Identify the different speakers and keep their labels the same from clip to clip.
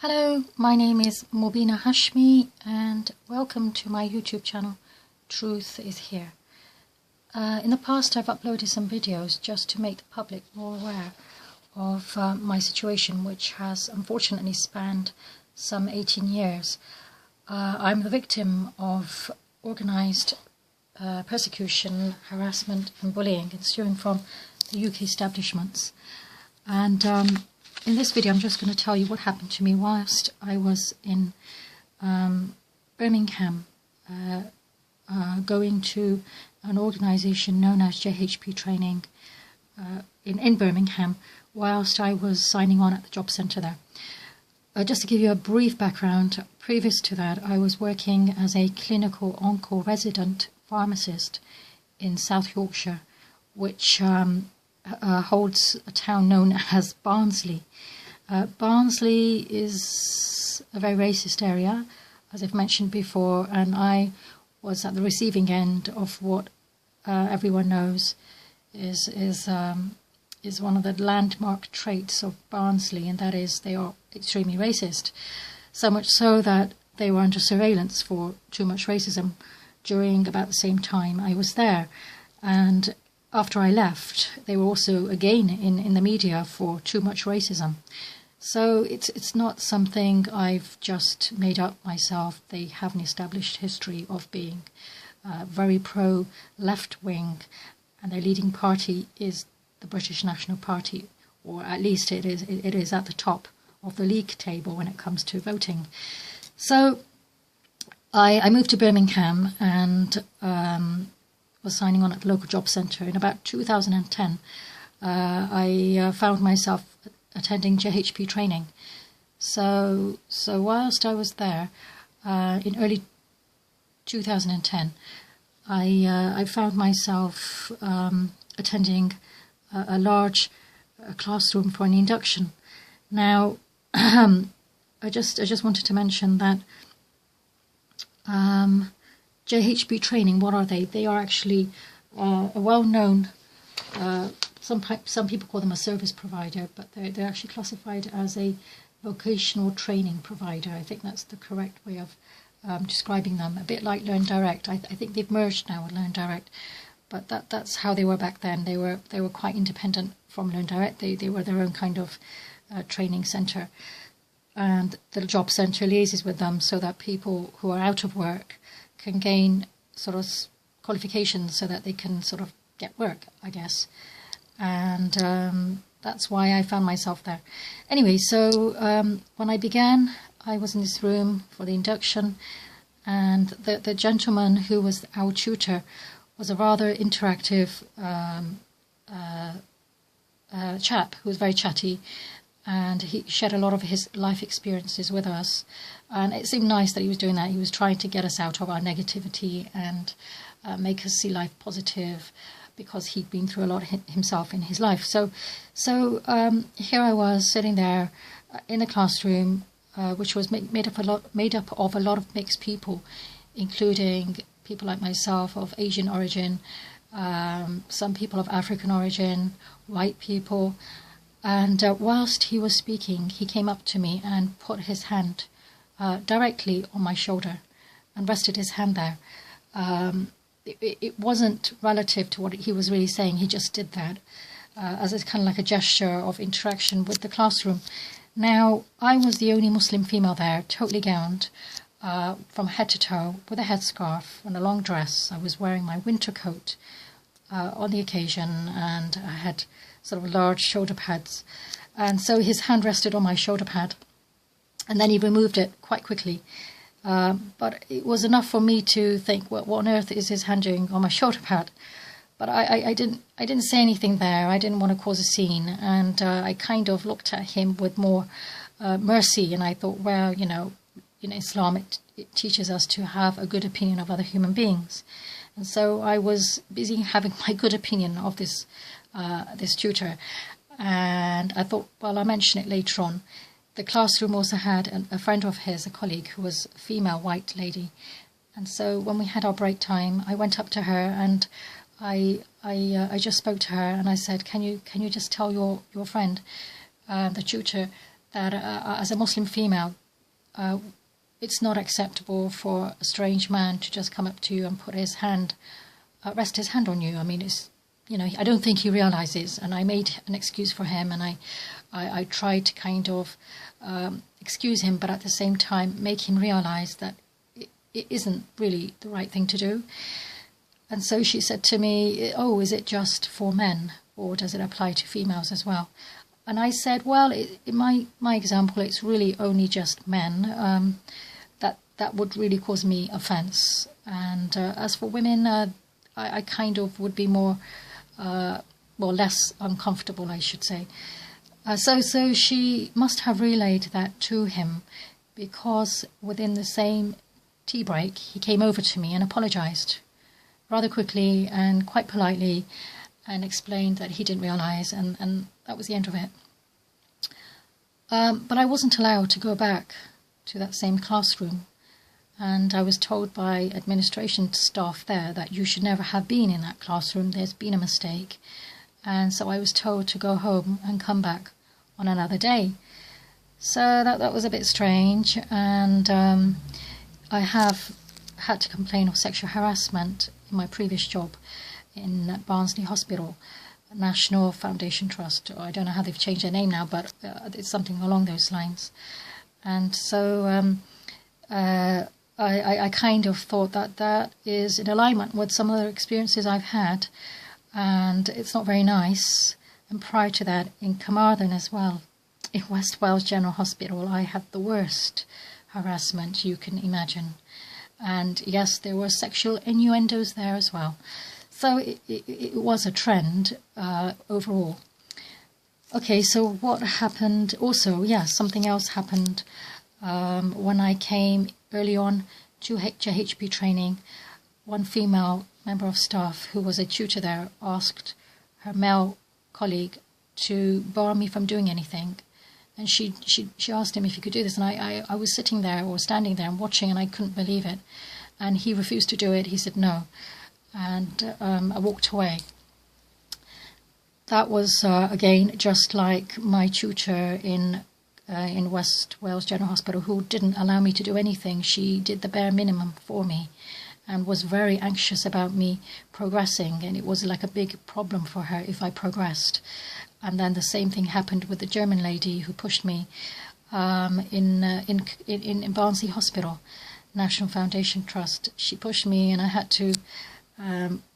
Speaker 1: Hello, my name is Mubbina Hashmi and welcome to my YouTube channel, Truth is Here. In the past I've uploaded some videos just to make the public more aware of my situation, which has unfortunately spanned some 18 years. I'm the victim of organised persecution, harassment and bullying ensuing from the UK establishments. And in this video I'm just going to tell you what happened to me whilst I was in Birmingham, going to an organisation known as JHP Training in Birmingham, whilst I was signing on at the job centre there. Just to give you a brief background, previous to that I was working as a clinical on-call resident pharmacist in South Yorkshire, which holds a town known as Barnsley. Barnsley is a very racist area, as I've mentioned before, and I was at the receiving end of what everyone knows is one of the landmark traits of Barnsley, and that is they are extremely racist. So much so that they were under surveillance for too much racism during about the same time I was there. And after I left, they were also again in the media for too much racism. So it's not something I've just made up myself. They have an established history of being very pro left wing, and their leading party is the British National Party, or at least it is at the top of the league table when it comes to voting. So I moved to Birmingham and was signing on at the local job centre. In about 2010, I found myself attending JHP Training. So whilst I was there, in early 2010, I found myself attending a large classroom for an induction. Now, I just wanted to mention that JHP Training, what are they? They are actually a well-known, some people call them a service provider, but they're actually classified as a vocational training provider. I think that's the correct way of describing them, a bit like Learn Direct. I think they've merged now with Learn Direct, but that's how they were back then. They were quite independent from Learn Direct. They were their own kind of training centre, and the job centre liaises with them so that people who are out of work can gain sort of qualifications so that they can sort of get work, I guess. And that's why I found myself there. Anyway, so when I began, I was in this room for the induction, and the gentleman who was our tutor was a rather interactive chap who was very chatty, and he shared a lot of his life experiences with us, and it seemed nice that he was doing that. He was trying to get us out of our negativity and make us see life positive, because he'd been through a lot himself in his life. So here I was sitting there in the classroom, which was made up of a lot of mixed people, including people like myself of Asian origin, some people of African origin, white people. And whilst he was speaking, he came up to me and put his hand directly on my shoulder and rested his hand there. It wasn't relative to what he was really saying. He just did that as a kind of like a gesture of interaction with the classroom. Now, I was the only Muslim female there, totally gowned from head to toe, with a headscarf and a long dress. I was wearing my winter coat on the occasion, and I had sort of large shoulder pads. And so his hand rested on my shoulder pad, and then he removed it quite quickly. But it was enough for me to think, well, what on earth is his hand doing on my shoulder pad? But I didn't say anything there. I didn't want to cause a scene, and I kind of looked at him with more mercy, and I thought, well, in Islam it teaches us to have a good opinion of other human beings. And so I was busy having my good opinion of this tutor, and I thought, well, I'll mention it later on. The classroom also had a friend of his, a colleague, who was a female white lady. And so when we had our break time, I went up to her and I just spoke to her, and I said, can you just tell your friend, the tutor, that as a Muslim female, it's not acceptable for a strange man to just come up to you and put his hand, rest his hand on you. I mean, it's, you know, I don't think he realizes. And I made an excuse for him, and I tried to kind of excuse him, but at the same time make him realize that it isn't really the right thing to do. And so she said to me, "Oh, is it just for men, or does it apply to females as well?" And I said, well, in my example, it's really only just men. That would really cause me offence. And as for women, I kind of would be more, less uncomfortable, I should say. So she must have relayed that to him, because within the same tea break, he came over to me and apologised rather quickly and quite politely, and explained that he didn't realise, and that was the end of it. But I wasn't allowed to go back to that same classroom, and I was told by administration staff there that you should never have been in that classroom, there's been a mistake. And so I was told to go home and come back on another day. So that was a bit strange, and I have had to complain of sexual harassment in my previous job in Barnsley Hospital, National Foundation Trust. I don't know how they've changed their name now, but it's something along those lines. And so I kind of thought that is in alignment with some other experiences I've had, and it's not very nice. And prior to that, in Carmarthen as well, in West Wales General Hospital, I had the worst harassment you can imagine. And yes, there were sexual innuendos there as well. So it was a trend overall. Okay, so what happened also? Yeah, something else happened when I came early on to JHP training. One female member of staff who was a tutor there asked her male colleague to bar me from doing anything. And she asked him if he could do this. And I was sitting there or standing there and watching, and I couldn't believe it. And he refused to do it. He said no. And I walked away. That was, again, just like my tutor in West Wales General Hospital, who didn't allow me to do anything. She did the bare minimum for me and was very anxious about me progressing. And it was like a big problem for her if I progressed. And then the same thing happened with the German lady who pushed me in Barnsley Hospital, National Foundation Trust. She pushed me, and I had to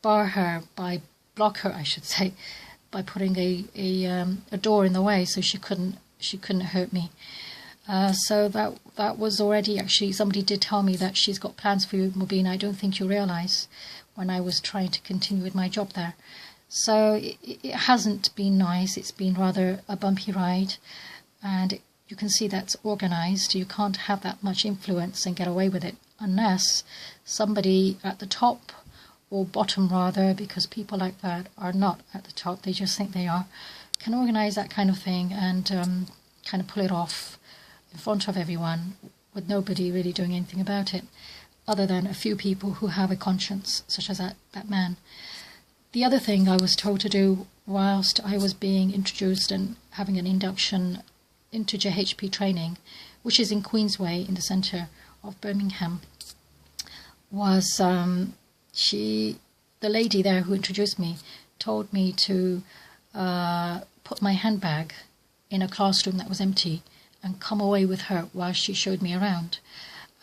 Speaker 1: block her, I should say, by putting a door in the way so she couldn't hurt me. So that was already, actually, somebody did tell me that she's got plans for you, Mubbina. I don't think you realise, when I was trying to continue with my job there. So it hasn't been nice. It's been rather a bumpy ride, and you can see that's organised. You can't have that much influence and get away with it unless somebody at the top, or bottom rather, because people like that are not at the top, they just think they are, can organise that kind of thing and kind of pull it off in front of everyone with nobody really doing anything about it, other than a few people who have a conscience, such as that man. The other thing I was told to do whilst I was being introduced and having an induction into JHP training, which is in Queensway in the centre of Birmingham, was the lady there who introduced me told me to put my handbag in a classroom that was empty and come away with her while she showed me around.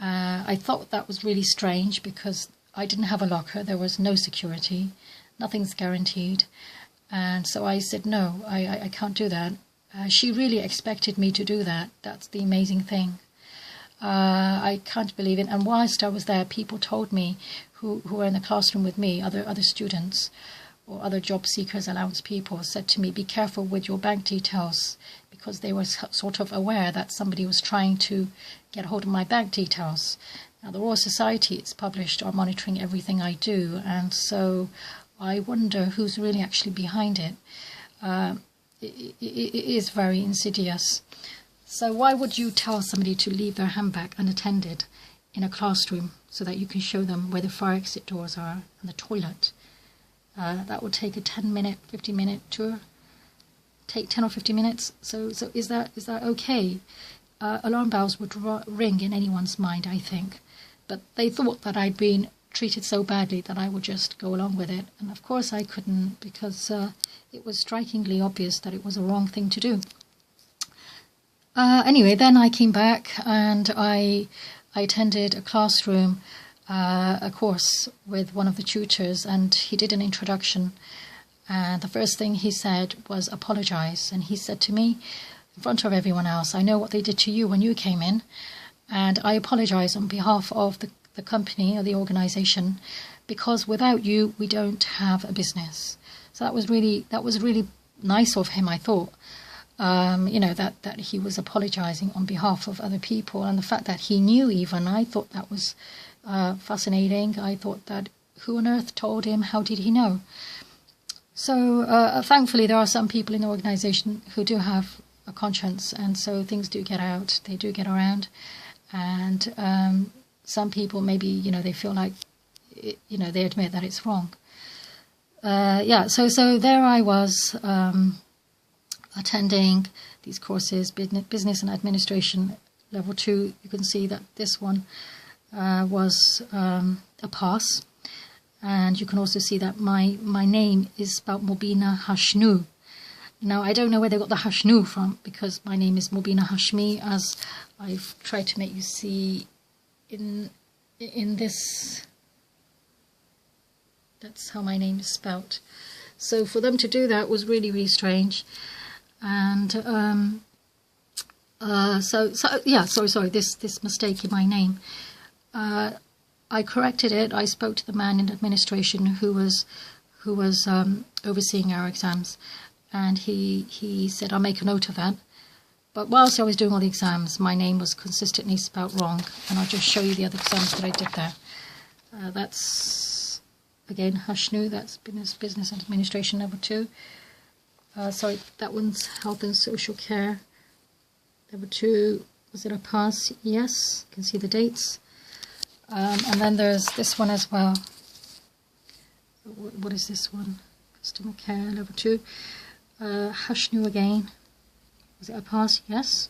Speaker 1: I thought that was really strange because I didn't have a locker, there was no security, nothing's guaranteed. And so I said, no, I can't do that. She really expected me to do that. That's the amazing thing. I can't believe it. And whilst I was there, people told me who were in the classroom with me, other students or other job seekers, allowance people, said to me, be careful with your bank details, because they were sort of aware that somebody was trying to get hold of my bank details. Now, the Royal Society, it's published, are monitoring everything I do, and so I wonder who's really actually behind it. It is very insidious. So why would you tell somebody to leave their handbag unattended in a classroom so that you can show them where the fire exit doors are and the toilet? That would take a 10-minute, 15-minute tour take 10 or 15 minutes. So is that okay? Alarm bells would ring in anyone's mind, I think. But they thought that I'd been treated so badly that I would just go along with it. And of course I couldn't, because it was strikingly obvious that it was a wrong thing to do. Anyway, then I came back and I attended a classroom, a course with one of the tutors, and he did an introduction. And the first thing he said was apologize. And he said to me, in front of everyone else, I know what they did to you when you came in, and I apologize on behalf of the company or the organization, because without you, we don't have a business. So that was really nice of him, I thought. That he was apologizing on behalf of other people, and the fact that he knew even, I thought that was fascinating. I thought that, who on earth told him? How did he know? So thankfully there are some people in the organization who do have a conscience, and so things do get out, they do get around, and some people maybe, they feel like, they admit that it's wrong. So there I was, attending these courses, business and administration level 2. You can see that this one was a pass, and you can also see that my name is spelled Mubbina Hashnu. Now I don't know where they got the Hashnu from, because my name is Mubbina Hashmi, as I've tried to make you see in this. That's how my name is spelt. So for them to do that was really, really strange. And this mistake in my name, I corrected it. I spoke to the man in administration who was overseeing our exams, and he said, I'll make a note of that. But whilst I was doing all the exams, my name was consistently spelt wrong, and I'll just show you the other exams that I did there. That's again Hashnu. That's business and administration level 2. Sorry, that one's health and social care level 2. Was it a pass? Yes, you can see the dates. And then there's this one as well. What is this one? Customer care level 2. Hashnu again. Was it a pass? Yes.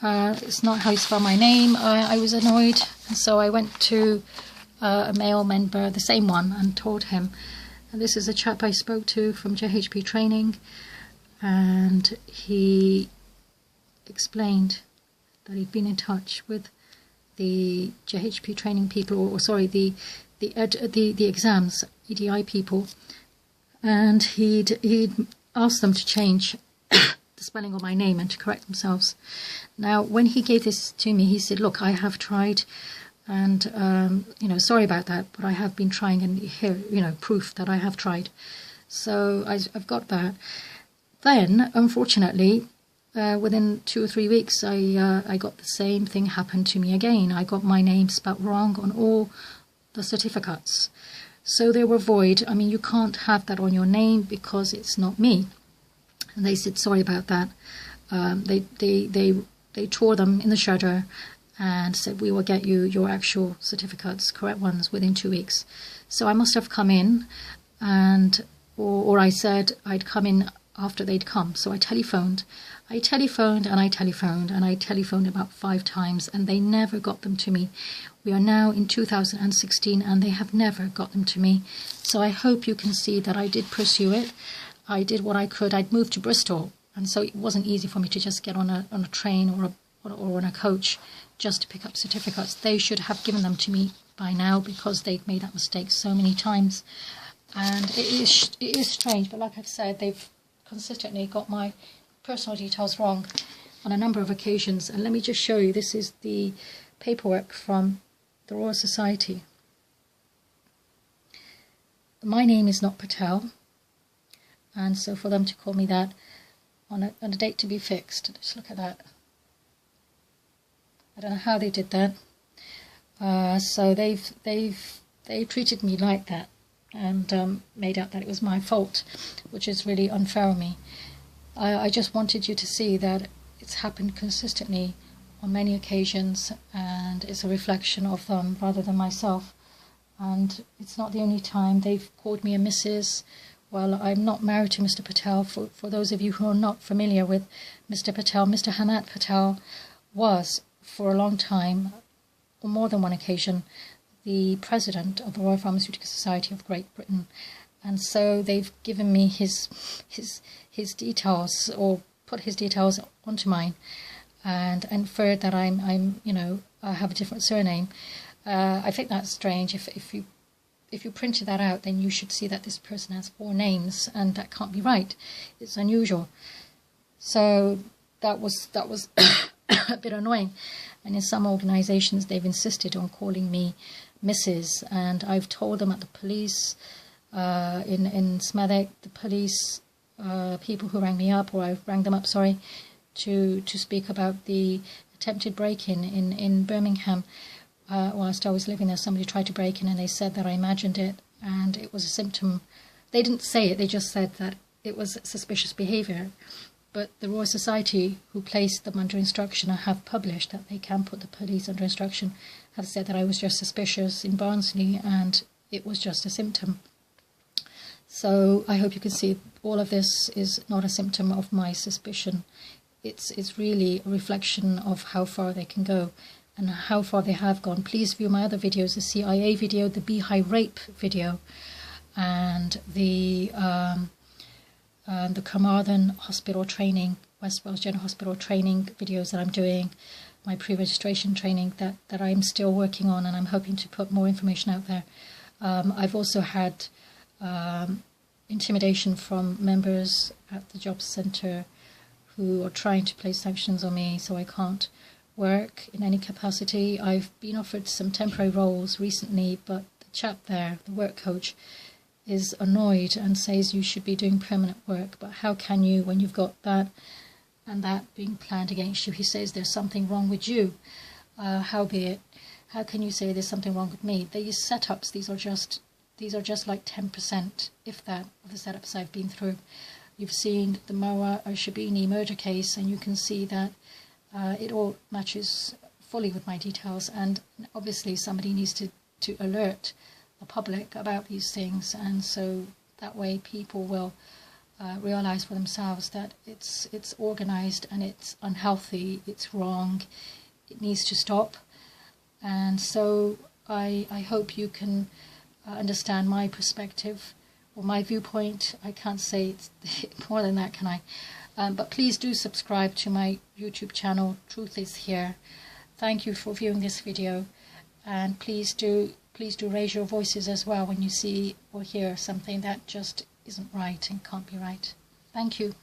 Speaker 1: It's not how you spell my name. I was annoyed, and so I went to a male member, the same one, and told him. And this is a chap I spoke to from JHP Training, and he explained that he'd been in touch with the JHP Training people, or sorry, the exams, EDI people, and he'd asked them to change the spelling of my name and to correct themselves. Now, when he gave this to me, he said, look, I have tried, and, sorry about that, but I have been trying, and here, proof that I have tried. So I've got that. Then, unfortunately, within 2 or 3 weeks, I got the same thing happen to me again. I got my name spelt wrong on all the certificates. So they were void. I mean, you can't have that on your name because it's not me. And they said, sorry about that. They tore them in the shredder and said, we will get you your actual certificates, correct ones, within 2 weeks. So I must have come in, or I said I'd come in after they'd come. So I telephoned about 5 times, and they never got them to me. We are now in 2016, and they have never got them to me. So I hope you can see that I did pursue it. I did what I could. I'd moved to Bristol, and so it wasn't easy for me to just get on a train or on a coach just to pick up certificates. They should have given them to me by now, because they've made that mistake so many times. And it is strange, but like I've said, they've consistently got my personal details wrong on a number of occasions. And let me just show you, this is the paperwork from the Royal Society. My name is not Patel, and so for them to call me that on a date to be fixed, just look at that. I don't know how they did that. So they've treated me like that, and made out that it was my fault, which is really unfair of me. I just wanted you to see that it's happened consistently on many occasions, and it's a reflection of them rather than myself. And it's not the only time. They've called me a Mrs. Well, I'm not married to Mr. Patel. For those of you who are not familiar with Mr. Patel, Mr. Hanat Patel was, for a long time, on more than one occasion, the president of the Royal Pharmaceutical Society of Great Britain. And so they've given me his details, or put his details onto mine, and inferred that I have a different surname. I think that's strange. If you printed that out, then you should see that this person has 4 names, and that can't be right. It's unusual. So that was a bit annoying. And in some organisations, they've insisted on calling me Mrs. And I've told them at the police, in Smethwick, the police people who rang me up, or I rang them up, sorry, to speak about the attempted break-in in Birmingham. Whilst I was living there, somebody tried to break in, and they said that I imagined it, and it was a symptom. They didn't say it, they just said that it was suspicious behaviour. But the Royal Society, who placed them under instruction, have published that they can put the police under instruction, have said that I was just suspicious in Barnsley, and it was just a symptom. So I hope you can see all of this is not a symptom of my suspicion. It's really a reflection of how far they can go and how far they have gone. Please view my other videos, the CIA video, the Beehive rape video, and the Carmarthen Hospital training, West Wales General Hospital training videos that I'm doing, my pre-registration training that I'm still working on, and I'm hoping to put more information out there. I've also had intimidation from members at the Jobs Centre who are trying to place sanctions on me so I can't work in any capacity. I've been offered some temporary roles recently, but the chap there, the work coach, is annoyed and says you should be doing permanent work. But how can you when you've got that and that being planned against you? He says there's something wrong with you. Howbeit, how can you say there's something wrong with me? These setups, these are just like 10%, if that, of the setups I've been through. You've seen the Marwa al-Shabini murder case, and you can see that it all matches fully with my details, and obviously somebody needs to alert the public about these things, and so that way people will realise for themselves that it's organised and it's unhealthy, it's wrong, it needs to stop. And so I hope you can understand my perspective or my viewpoint. I can't say it's more than that, can I? But please do subscribe to my YouTube channel, Truth is Here. Thank you for viewing this video, and please do raise your voices as well when you see or hear something that just isn't right and can't be right. Thank you.